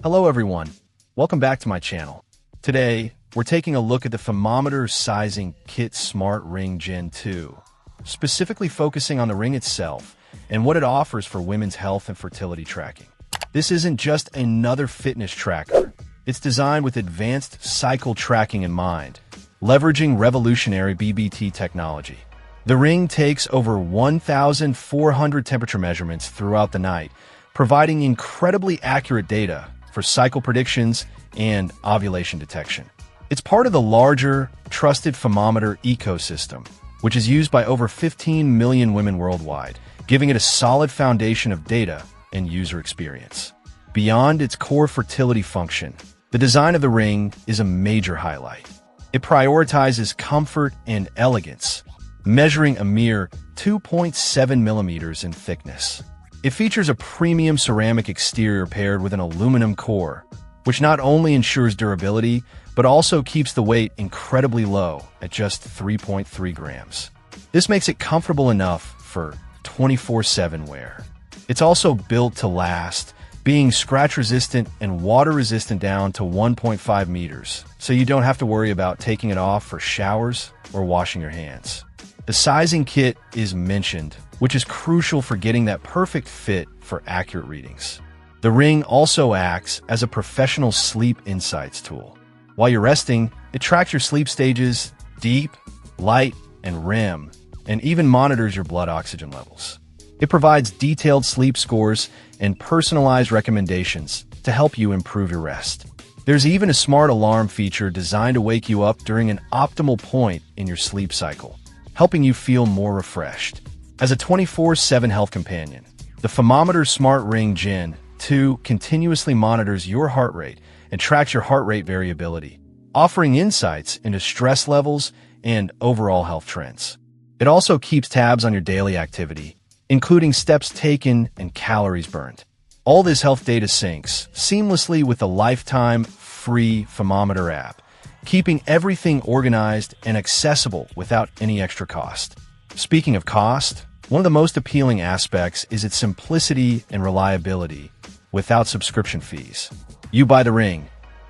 Hello everyone, welcome back to my channel. Today, we're taking a look at the Femometer Sizing Kit Smart Ring Gen 2, specifically focusing on the ring itself and what it offers for women's health and fertility tracking. This isn't just another fitness tracker. It's designed with advanced cycle tracking in mind, leveraging revolutionary BBT technology. The ring takes over 1,400 temperature measurements throughout the night, providing incredibly accurate data for cycle predictions and ovulation detection. It's part of the larger, trusted Femometer ecosystem, which is used by over 15 million women worldwide, giving it a solid foundation of data and user experience. Beyond its core fertility function, the design of the ring is a major highlight. It prioritizes comfort and elegance, measuring a mere 2.7 millimeters in thickness. It features a premium ceramic exterior paired with an aluminum core, which not only ensures durability, but also keeps the weight incredibly low at just 3.3 grams. This makes it comfortable enough for 24/7 wear. It's also built to last, being scratch-resistant and water-resistant down to 1.5 meters, so you don't have to worry about taking it off for showers or washing your hands. The sizing kit is mentioned, which is crucial for getting that perfect fit for accurate readings. The ring also acts as a professional sleep insights tool. While you're resting, it tracks your sleep stages, deep, light, and REM, and even monitors your blood oxygen levels. It provides detailed sleep scores and personalized recommendations to help you improve your rest. There's even a smart alarm feature designed to wake you up during an optimal point in your sleep cycle, helping you feel more refreshed. As a 24/7 health companion, the Femometer Smart Ring Gen 2 continuously monitors your heart rate and tracks your heart rate variability, offering insights into stress levels and overall health trends. It also keeps tabs on your daily activity, including steps taken and calories burned. All this health data syncs seamlessly with the lifetime free Femometer app, keeping everything organized and accessible without any extra cost. Speaking of cost, one of the most appealing aspects is its simplicity and reliability without subscription fees. You buy the ring,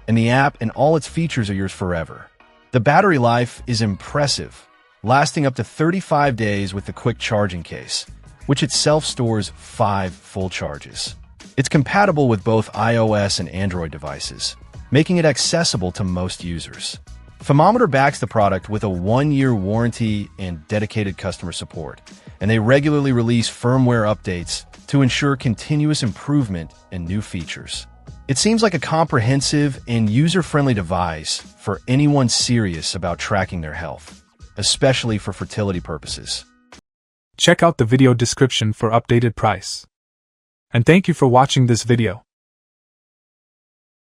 and the app and all its features are yours forever. The battery life is impressive, lasting up to 35 days with the quick charging case, which itself stores 5 full charges. It's compatible with both iOS and Android devices, making it accessible to most users. Femometer backs the product with a 1-year warranty and dedicated customer support, and they regularly release firmware updates to ensure continuous improvement and new features. It seems like a comprehensive and user-friendly device for anyone serious about tracking their health, especially for fertility purposes. Check out the video description for updated price. And thank you for watching this video.